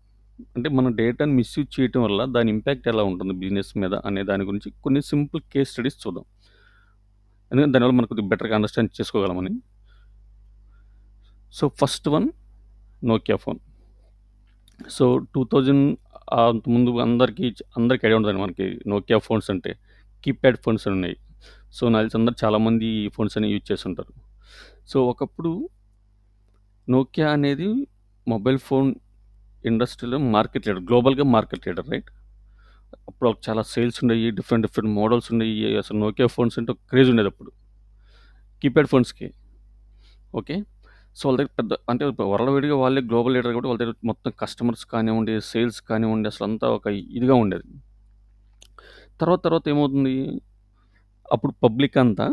అంటే మన డేటాని మిస్‌యూజ్ చేయటం వల్ల దాని ఇంపాక్ట్ ఎలా ఉంటుంది బిజినెస్ మీద అనే దాని గురించి కొన్ని సింపుల్ కేస్ స్టడీస్ చూద్దాం. ఎందుకంటే దానివల్ల మనం కొద్దిగా బెటర్‌గా అండర్‌స్టాండ్ చేసుకోగలమని. So, first one Nokia phone. So, 2000 అంతకుముందు అందరికి ఐడియా ఉంటదండి మనకి నోకియా ఫోన్స్ అంటే. కీప్యాడ్ ఫోన్స్ అని ఉన్నాయి. సో, నాకు తెలిసి అందరూ చాలామంది ఈ ఫోన్స్ అనేవి యూజ్ చేసుంటారు. సో, ఒకప్పుడు నోకియా అనేది మొబైల్ ఫోన్ ఇండస్ట్రీలో మార్కెట్ లీడర్. గ్లోబల్‌గా మార్కెట్ లీడర్ రైట్? అప్పుడు వాళ్ళకి చాలా సేల్స్ ఉండేయి. డిఫరెంట్ డిఫరెంట్ మోడల్స్ ఉండేయి. అసలు నోకియా ఫోన్స్ అంటే ఒక క్రేజ్ ఉండేదప్పుడు. కీప్యాడ్ ఫోన్స్‌కి. ఓకే. సో, వాళ్ళ దగ్గర పెద్ద అంటే వరల్డ్ వైడ్‌గా వాళ్ళే గ్లోబల్ లీడర్ కాబట్టి వాళ్ళ దగ్గర మొత్తం కస్టమర్స్ కానివ్వండి, సేల్స్ కానివ్వండి అసలంతా ఒక ఇదిగా ఉండేది. తర్వాత తర్వాత ఏమవుతుంది? అప్పుడు పబ్లిక్ అంతా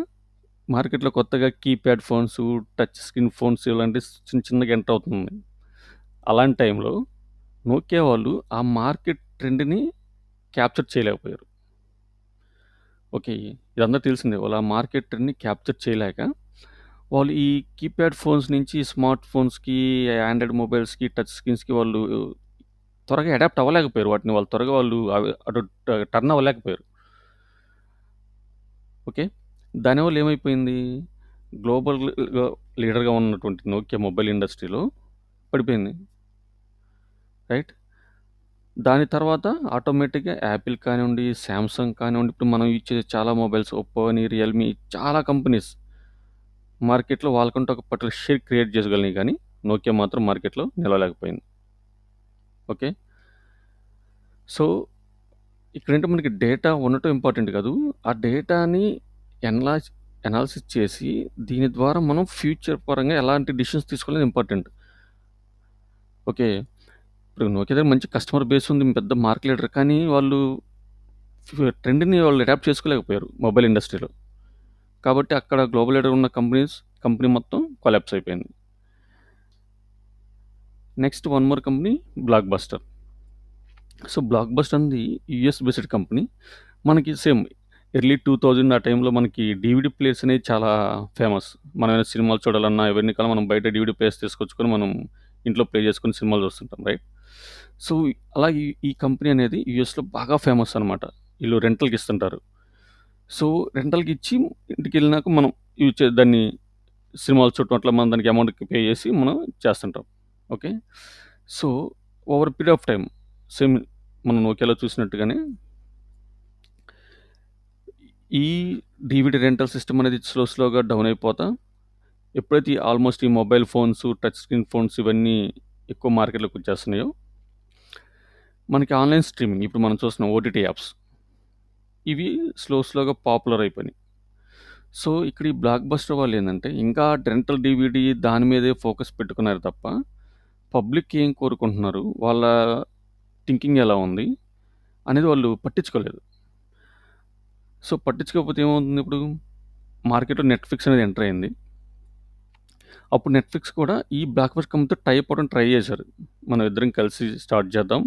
మార్కెట్‌లో కొత్తగా keypad phones, touch screen phones ఇలాంటివి చిన్న చిన్నగా ఎంటర్ అవుతుంది. అలాంటి టైంలో నోకియా వాళ్ళు ఆ మార్కెట్ ట్రెండ్‌ని క్యాప్చర్ చేయలేకపోయారు. ఓకే. ఇదందరికి తెలిసిందే. వాళ్ళు ఆ మార్కెట్ ట్రెండ్‌ని క్యాప్చర్ చేయలేక వాళ్ళు ఈ కీప్యాడ్ ఫోన్స్ నుంచి స్మార్ట్ ఫోన్స్‌కి, ఆండ్రాయిడ్ మొబైల్స్‌కి, టచ్ స్క్రీన్స్‌కి వాళ్ళు త్వరగా అడాప్ట్ అవ్వలేకపోయారు. వాటిని వాళ్ళు త్వరగా వాళ్ళు అటు టర్న్ అవ్వలేకపోయారు. ఓకే. దానివల్ల ఏమైపోయింది? గ్లోబల్‌గా లీడర్‌గా ఉన్నటువంటి నోకియా మొబైల్ ఇండస్ట్రీలో పడిపోయింది. రైట్? దాని తర్వాత ఆటోమేటిక్‌గా యాపిల్ కానివ్వండి, సామ్‌సంగ్ కానివ్వండి, ఇప్పుడు మనం యూజ్ చేసే చాలా మొబైల్స్ ఒప్పో అని, రియల్‌మీ చాలా కంపెనీస్ మార్కెట్‌లో వాళ్ళకంటూ ఒక పర్టిక్యులర్ షేర్ క్రియేట్ చేసుకోగలిగినాయి కానీ, నోకియా మాత్రం మార్కెట్‌లో నిలవలేకపోయింది. ఓకే. సో, ఇక్కడేంటి మనకి డేటా ఉండటం ఇంపార్టెంట్ కాదు. ఆ డేటాని ఎనలాజ్ అనాలిసిస్ చేసి, దీని ద్వారా మనం ఫ్యూచర్ పరంగా ఎలాంటి డిసిషన్స్ తీసుకోవాలని ఇంపార్టెంట్. ఓకే. ఇప్పుడు నోకియా దగ్గర మంచి కస్టమర్ బేస్ ఉంది. పెద్ద మార్కెట్ లీడర్. కానీ వాళ్ళు ట్రెండ్‌ని వాళ్ళు అడాప్ట్ చేసుకోలేకపోయారు మొబైల్ ఇండస్ట్రీలో. కాబట్టి అక్కడ గ్లోబల్ లీడర్ ఉన్న కంపెనీ మొత్తం కొలాప్స్ అయిపోయింది. Next one more company block buster. So, block buster అనేది యూఎస్ బేస్డ్ కంపెనీ. మనకి సేమ్ ఎర్లీ 2000 ఆ టైంలో మనకి డీవీడీ ప్లేయర్స్ అనేవి చాలా ఫేమస్. మనం ఏమైనా సినిమాలు చూడాలన్నా ఇవన్నీ కల మనం బయట డీవీడీ ప్లేయర్స్ తీసుకొచ్చుకొని మనం ఇంట్లో ప్లే చేసుకొని సినిమాలు చూస్తుంటాం రైట్? సో, అలా ఈ కంపెనీ అనేది యూఎస్‌లో బాగా ఫేమస్ అనమాట. ఈళ్ళు రెంటల్‌కి ఇస్తుంటారు. సో, రెంటల్‌కి ఇచ్చి ఇంటికెళ్ళినాక మనం దాన్ని సినిమాలు చూడటం అట్లా మనం దానికి అమౌంట్ పే చేసి మనం చేస్తుంటాం. Okay. So, over period of time same మనం నోకియాలో చూసినట్టుగానే ఈ డీవీడీ రెంటల్ సిస్టమ్ అనేది స్లోగా డౌన్ అయిపోతా ఎప్పుడైతే ఆల్మోస్ట్ ఈ mobile phones, touch screen phones ఇవన్నీ ఎక్కువ మార్కెట్‌లోకి వచ్చేస్తున్నాయో మనకి ఆన్‌లైన్ స్ట్రీమింగ్ ఇప్పుడు మనం చూస్తున్న ఓటీటీ యాప్స్. ఇవి స్లోగా పాపులర్ అయిపోయినాయి. సో, ఇక్కడ ఈ బ్లాక్ బస్టర్ వాళ్ళేందంటే, ఇంకా రెంటల్ డీవీడీ దాని మీదే ఫోకస్ పెట్టుకున్నారు తప్ప, పబ్లిక్ ఏం కోరుకుంటున్నారు, వాళ్ళ థింకింగ్ ఎలా ఉంది, అనేది వాళ్ళు పట్టించుకోలేదు. సో, పట్టించుకోకపోతే ఏమవుతుందిప్పుడు, మార్కెట్‌లో నెట్‌ఫ్లిక్స్ అనేది ఎంటర్ అయింది. అప్పుడు నెట్‌ఫ్లిక్స్ కూడా ఈ బ్లాక్ బస్టర్ కంపెనీతో టై అప్ అవ్వడానికి ట్రై చేశారు. మనం ఇద్దరం కలిసి స్టార్ట్ చేద్దాం.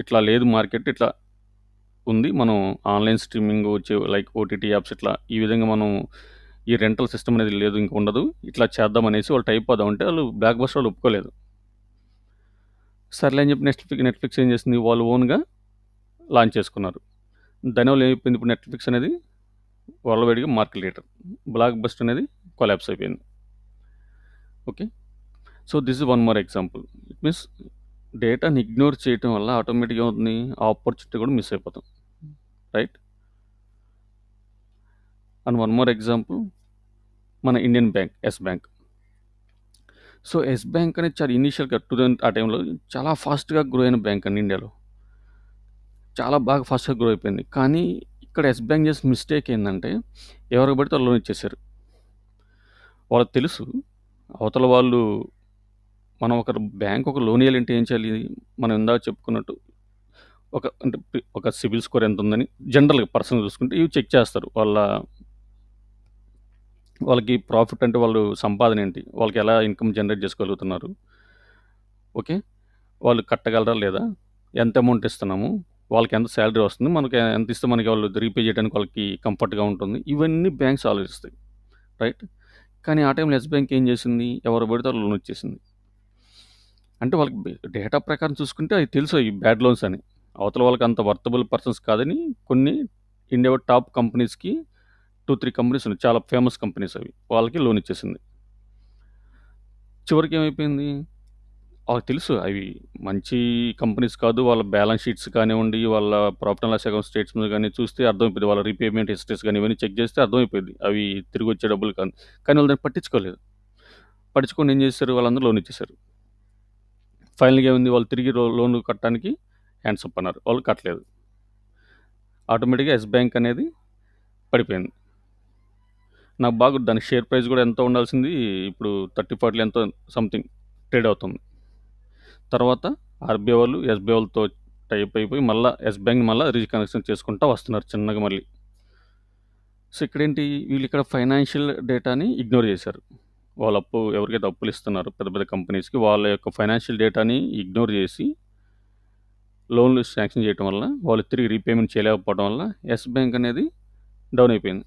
ఇట్లా లేదు మార్కెట్ ఇట్లా ఉంది. మనం ఆన్‌లైన్ స్ట్రీమింగ్ వచ్చే లైక్ ఓటీటీ యాప్స్ ఇట్లా ఈ విధంగా మనం ఈ రెంటల్ సిస్టమ్ అనేది లేదు ఇంక ఉండదు. ఇట్లా చేద్దాం అనేసి వాళ్ళు టైప్ అవుదామంటే వాళ్ళు బ్లాక్ బస్టర్ వాళ్ళు ఒప్పుకోలేదు. సర్లే అని చెప్పి నెట్‌ఫ్లిక్స్ ఏం చేసింది వాళ్ళు ఓన్‌గా లాంచ్ చేసుకున్నారు. దానివల్ల ఏమైపోయింది ఇప్పుడు నెట్‌ఫ్లిక్స్ అనేది వరల్డ్ వైడ్‌గా మార్కెట్ లీడర్. బ్లాక్ బస్టర్ అనేది కొలాప్స్ అయిపోయింది. Okay. So, this is one more example. It means డేటాని ఇగ్నోర్ చేయటం వల్ల ఆటోమేటిక్‌గా ఏమవుతుంది ఆపర్చునిటీ కూడా మిస్ అయిపోతాం. Right? And one more example మన Indian bank Yes Bank. So, Yes Bank అనేది చాలా ఇనీషియల్‌గా 2000 ఆ టైంలో చాలా ఫాస్ట్‌గా గ్రో అయిన బ్యాంక్ అండి ఇండియాలో. చాలా బాగా ఫాస్ట్‌గా గ్రో అయిపోయింది. కానీ ఇక్కడ యెస్ బ్యాంక్ చేసిన మిస్టేక్ ఏందంటే ఎవరికి పడితే వాళ్ళు లోన్ ఇచ్చేసారు. వాళ్ళకి తెలుసు అవతల వాళ్ళు మనం ఒక బ్యాంక్ ఒక లోన్ ఇయ్యాలంటే ఏం చేయాలి? మనం ఇందాక చెప్పుకున్నట్టు ఒక సిబిల్ స్కోర్ ఎంతుందని జనరల్‌గా పర్సనల్‌గా చూసుకుంటే ఇవి చెక్ చేస్తారు. వాళ్ళకి ప్రాఫిట్ అంటే వాళ్ళు సంపాదన ఏంటి? వాళ్ళకి ఎలా ఇన్‌కమ్ జనరేట్ చేసుకోగలుగుతున్నారు? ఓకే. వాళ్ళు కట్టగలరా లేదా? ఎంత అమౌంట్ ఇస్తున్నాము? వాళ్ళకి ఎంత సాలరీ వస్తుంది? మనకి ఎంత ఇస్తే మనకి వాళ్ళు రీపే చేయడానికి వాళ్ళకి కంఫర్ట్‌గా ఉంటుంది. ఇవన్నీ బ్యాంక్స్ ఆలోచిస్తాయి. రైట్? కానీ ఆ టైంలో యెస్ బ్యాంక్ ఏం చేసింది? ఎవరు పడితే వాళ్ళు లోన్ ఇచ్చేసింది. అంటే వాళ్ళకి డేటా ప్రకారం చూసుకుంటే అయి తెలుసు అయి బ్యాడ్ లోన్స్ అని. అవతల వాళ్ళకి అంత వర్తబుల్ పర్సన్స్ కాదని కొన్ని ఇండియా టాప్ కంపెనీస్‌కి 2, 3 కంపెనీస్ ఉన్నాయి. చాలా ఫేమస్ కంపెనీస్ అవి. వాళ్ళకి లోన్ ఇచ్చేసింది. చివరికి ఏమైపోయింది? వాళ్ళకి తెలుసు అవి మంచి కంపెనీస్ కాదు. వాళ్ళ బ్యాలెన్స్ షీట్స్ కానివ్వండి, వాళ్ళ profit and loss account statements గాని చూస్తే అర్థమైపోద్ది. వాళ్ళ రీపేమెంట్ హిస్టరీస్ గాని ఇవన్నీ చెక్ చేస్తే అర్థమైపోద్ది. అవి తిరిగొచ్చే డబ్బులు కాదు. కానీ వాళ్ళు దాన్ని పట్టించుకోలేదు. పట్టించుకొని ఏం చేశారు? వాళ్ళందరూ లోన్ ఇచ్చేసారు. ఫైనల్‌గా ఏమైంది? వాళ్ళు తిరిగి లోన్ కట్టడానికి హ్యాండ్స్ అప్ అన్నారు. వాళ్ళు కట్టలేదు. ఆటోమేటిక్‌గా యెస్ బ్యాంక్ అనేది పడిపోయింది. నాకు బాగా గుర్తు దాని షేర్ ప్రైస్ కూడా ఎంతో ఉండాల్సింది ఇప్పుడు 30, 40 ఎంతో సంథింగ్ ట్రేడ్ అవుతుంది. తర్వాత ఆర్‌బీఐ వాళ్ళు, ఎస్‌బీఐ వాళ్ళతో టై అప్ అయిపోయి మళ్ళా యెస్ బ్యాంక్‌ని మళ్ళా రీకనెక్షన్ చేసుకుంటా వస్తున్నారు చిన్నగా మళ్ళీ. సో, ఇక్కడేంటి వీళ్ళిక్కడ ఫైనాన్షియల్ డేటాని ఇగ్నోర్ చేశారు. వాళ్ళ ఎవరికైతే అప్పులు ఇస్తున్నారో పెద్ద పెద్ద కంపెనీస్‌కి వాళ్ళ యొక్క ఫైనాన్షియల్ డేటాని ఇగ్నోర్ చేసి లోన్‌లు శాంక్షన్ చేయటం వల్ల వాళ్ళు తిరిగి రీపేమెంట్ చేయలేకపోవడం వల్ల యెస్ బ్యాంక్ అనేది డౌన్ అయిపోయింది.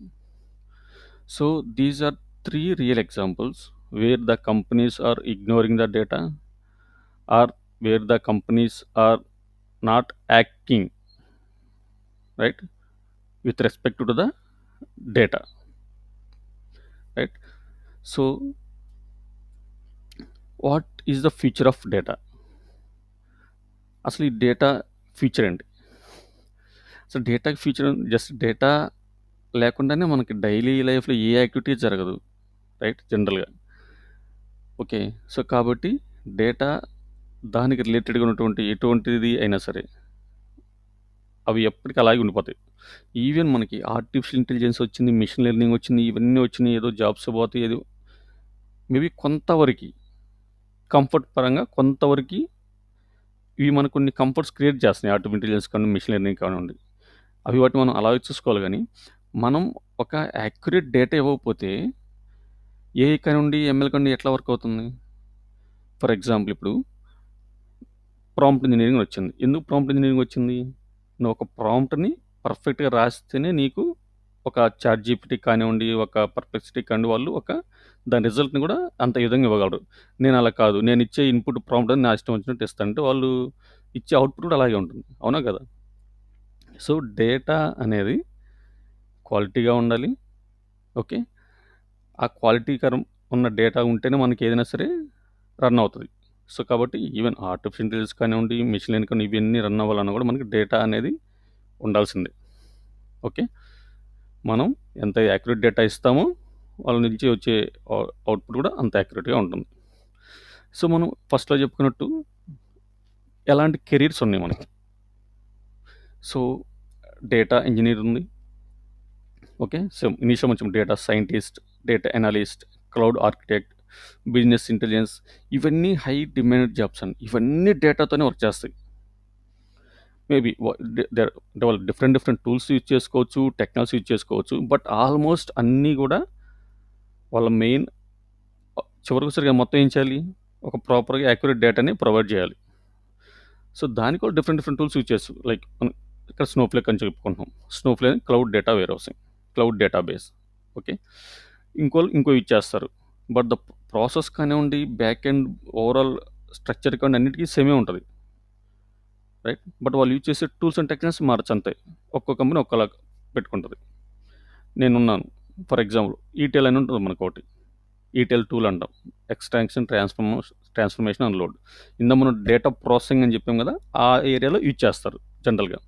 So these are 3 real examples where the companies are ignoring the data or where the companies are not acting right with respect to the data, right? So what is the future of data? అసలు ఈ data future ఏంటి? So data future just data లేకుండానే మనకి daily లైఫ్‌లో ఏ activity జరగదు. Right? జనరల్‌గా. Okay. So కాబట్టి data దానికి రిలేటెడ్‌గా ఉన్నటువంటి ఎటువంటిది అయినా సరే అవి ఎప్పటికి అలాగే ఉండిపోతాయి. ఈవెన్ మనకి ఆర్టిఫిషియల్ ఇంటెలిజెన్స్ వచ్చింది, మెషిన్ లెర్నింగ్ వచ్చింది, ఇవన్నీ వచ్చినాయి. ఏదో జాబ్స్ పోతాయి. ఏదో మేబీ కొంతవరకి కంఫర్ట్ పరంగా కొంతవరకి ఇవి మనకు కొన్ని కంఫర్ట్స్ క్రియేట్ చేస్తున్నాయి. ఆర్టిఫిషియల్ ఇంటెలిజెన్స్ కానివ్వండి, మెషిన్ లెర్నింగ్ కానివ్వండి. అవి వాటిని మనం అలాగే చూసుకోవాలి గానీ, మనం ఒక యాక్యురేట్ డేటా ఇవ్వకపోతే ఏఐ కానివ్వండి, ఎంఎల్ కానివ్వండి ఎట్లా వర్క్ అవుతుంది? ఫర్ ఎగ్జాంపుల్ ఇప్పుడు ప్రాంప్ట్ ఇంజినీరింగ్ వచ్చింది. ఎందుకు ప్రాంప్ట్ ఇంజినీరింగ్ వచ్చింది? నువ్వు ఒక ప్రాంప్ట్‌ని పర్ఫెక్ట్‌గా రాస్తేనే నీకు ఒక చాట్‌జీపీటీ కానివ్వండి, ఒక పర్‌ప్లెక్సిటీ కానివ్వండి వాళ్ళు దాని రిజల్ట్‌ని కూడా అంత ఈ విధంగా ఇవ్వగలరు. నేను అలా కాదు. నేను ఇచ్చే ఇన్‌పుట్ ప్రాంప్ట్ అని నా ఇష్టం వచ్చినట్టు ఇస్తాను. అంటే వాళ్ళు ఇచ్చే అవుట్‌పుట్ కూడా అలాగే ఉంటుంది. అవునా కదా? సో, డేటా అనేది క్వాలిటీగా ఉండాలి. ఓకే. ఆ క్వాలిటీకరం ఉన్న డేటా ఉంటేనే మనకి ఏదైనా సరే రన్ అవుతది. సో, కాబట్టి ఈవెన్ ఆర్టిఫిషియల్ ఇంటెలిజెన్స్ కానివ్వండి, మెషిన్ లెర్నింగ్ కానివ్వండి ఇవన్నీ రన్ అవ్వాలన్నా కూడా మనకి డేటా అనేది ఉండాల్సిందే. ఓకే. మనం ఎంత యాక్యురేట్ డేటా ఇస్తామో వాళ్ళ నుంచి వచ్చే అవుట్‌పుట్ కూడా అంత యాక్యురేట్‌గా ఉంటుంది. సో, మనం ఫస్ట్‌లో చెప్పుకున్నట్టు ఎలాంటి కెరీర్స్ ఉన్నాయి మనకి. సో, డేటా ఇంజినీర్ ఉంది. ఓకే. సో, ఇనీషియల్ కొంచెం data scientist, data analyst, cloud architect, business intelligence ఇవన్నీ హై డిమాండెడ్ జాబ్స్ అండి. ఇవన్నీ డేటాతోనే వర్క్ చేస్తాయి. మేబీ అంటే వాళ్ళు డిఫరెంట్ డిఫరెంట్ టూల్స్ యూజ్ చేసుకోవచ్చు, టెక్నాలజీ యూజ్ చేసుకోవచ్చు. బట్ ఆల్మోస్ట్ అన్నీ గూడా వాళ్ళ మెయిన్ చివరికొచ్చేసరికి మొత్తం ఏం చేయాలి? ఒక ప్రాపర్‌గా యాక్యురేట్ డేటాని ప్రొవైడ్ చేయాలి. సో, దానికి కూడా డిఫరెంట్ డిఫరెంట్ టూల్స్ యూజ్ చేయొచ్చు. లైక్ మనం ఇక్కడ స్నోఫ్లేక్ అని చెప్పుకుంటున్నాం. Snowflake cloud data warehousing, cloud database. Okay. ఇంకోళ్ళు ఇంకో యూజ్ చేస్తారు. బట్ ద ప్రాసెస్ కానివ్వండి, బ్యాక్ ఎండ్ ఓవరాల్ స్ట్రక్చర్ కానివ్వండి అన్నిటికి సేమే ఉంటది. రైట్. బట్ వాళ్ళు యూజ్ చేసే టూల్స్ అండ్ టెక్నిక్స్ మారచ్చు అంతే. ఒక్కో కంపెనీ ఒక్కలాగా పెట్టుకుంటది. నేనున్నాను. ఫర్ ఎగ్జాంపుల్ ఈటెల్ అని ఉంటుంది మనకోటి. ఈటెల్ టూల్ అంటాం. Extraction, transformation and load. ఇందాక మనం డేటా ప్రాసెసింగ్ అని చెప్పాం కదా! ఆ ఏరియాలో యూజ్ చేస్తారు జనరల్‌గా.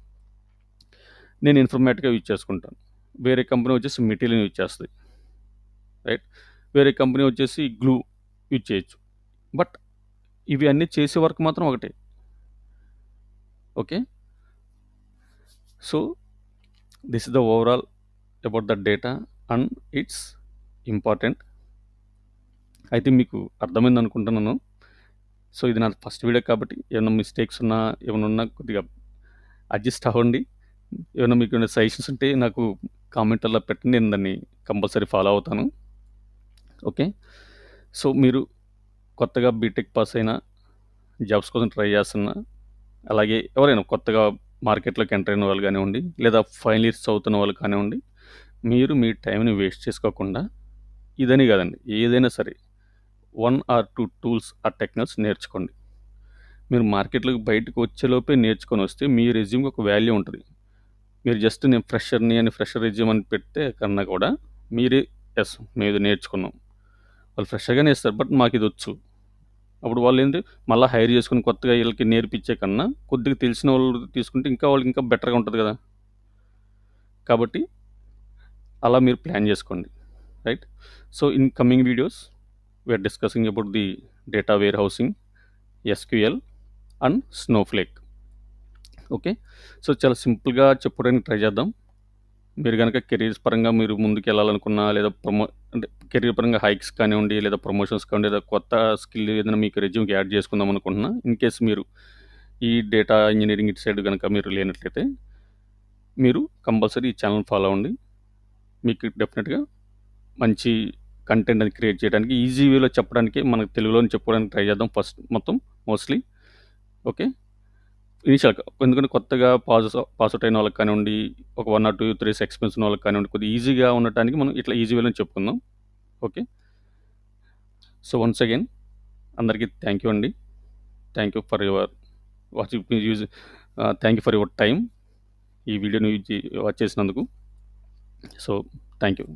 నేను ఇన్ఫర్మేటిక్‌గా యూజ్ చేసుకుంటాను. వేరే కంపెనీ వచ్చేసి మెటీరియల్ యూజ్ చేస్తది. రైట్. వేరే కంపెనీ వచ్చేసి గ్లూ యూజ్ చేయొచ్చు. బట్ ఇవి అన్నీ చేసే వర్క్ మాత్రం ఒకటే. Okay. So, this is the overall about the data and it's important. అయితే మీకు అర్థమైంది అనుకుంటున్నాను. సో, ఇది నా ఫస్ట్ వీడియో కాబట్టి ఏమన్నా మిస్టేక్స్ ఉన్నా, ఏమన్నా ఉన్నా కొద్దిగా అడ్జస్ట్ అవ్వండి. ఏమన్నా మీకు ఏమైనా సజెషన్స్ ఉంటే నాకు కామెంట్‌లలో పెట్టండి. నేను దాన్ని కంపల్సరీ ఫాలో అవుతాను. ఓకే. సో, మీరు కొత్తగా బీటెక్ పాస్ అయినా, జాబ్స్ కోసం ట్రై చేస్తున్నా, అలాగే ఎవరైనా కొత్తగా మార్కెట్‌లోకి ఎంటర్ అయిన వాళ్ళు కానివ్వండి, లేదా ఫైనల్ ఇయర్స్ చదువుతున్న వాళ్ళు కానివ్వండి, మీరు మీ టైంని వేస్ట్ చేసుకోకుండా ఇదని కాదండి ఏదైనా సరే 1 ఆర్ 2 టూల్స్ ఆర్ టెక్నిక్స్ నేర్చుకోండి. మీరు మార్కెట్‌లోకి బయటకు వచ్చేలోపే నేర్చుకొనొస్తే మీ రెజ్యూమ్‌కి ఒక వాల్యూ ఉంటది. మీరు జస్ట్ నేను ఫ్రెషర్‌ని అని ఫ్రెషర్ రెజ్యూమ్ అని పెడితే కన్నా కూడా మీరే యెస్ మేమిది నేర్చుకున్నాం. వాళ్ళు ఫ్రెషర్‌గానే ఇస్తారు. బట్ మాకిదొచ్చు. అప్పుడు వాళ్ళేంటి మళ్ళా హైర్ చేసుకొని కొత్తగా ఈళ్ళకి నేర్పించే కన్నా కొద్దిగా తెలిసిన వాళ్ళు తీసుకుంటే ఇంకా వాళ్ళకి ఇంకా బెటర్‌గా ఉంటది గదా! కాబట్టి అలా మీరు ప్లాన్ జేసుకోండి. Right. So, in coming videos we are discussing about the data warehousing, SQL and Snowflake. Okay. So, చాలా సింపుల్‌గా చెప్పుకోవడానికి ట్రై చేద్దాం. మీరు గనక కెరీర్స్ పరంగా మీరు ముందుకెళ్ళాలనుకున్నా లేదా అంటే కెరీర్ పరంగా హైక్స్ కానివ్వండి, లేదా ప్రమోషన్స్ కానివ్వండి, లేదా కొత్త స్కిల్ ఏదైనా మీకు రెజ్యూమ్‌కి యాడ్ చేసుకుందాం అనుకుంటున్నా, ఇన్ కేస్ మీరు ఈ డేటా ఇంజినీరింగ్ ఇటు సైడ్ గనక మీరు లేనట్లయితే, మీరు కంపల్సరీ ఈ ఛానెల్ ఫాలో అవ్వండి. మీకు డెఫినిట్‌గా మంచి కంటెంట్ అది క్రియేట్ చేయడానికి ఈజీ వేలో చెప్పడానికి మనకు తెలుగులోనే చెప్పుకోవడానికి ట్రై చేద్దాం ఫస్ట్ మొత్తం మోస్ట్‌లీ. ఓకే. ఇనీషియల్‌గా ఎందుకంటే కొత్తగా పాస్ ఔట్ అయిన వాళ్ళకి కానివ్వండి, ఒక 1 ఆర్ 2, 3 ఇయర్స్ ఎక్స్‌పీరియన్స్ ఉన్న వాళ్ళకి కానివ్వండి, కొద్దిగా ఈజీగా ఉండటానికి మనం ఇట్లా ఈజీ వేలోనే చెప్పుకుందాం. ఓకే. సో, వన్స్ అగైన్ అందరికీ థ్యాంక్ యూ అండి. Thank you for your watching use thank you for your time. ఈ వీడియోని వాచ్ చేసినందుకు. So, thank you.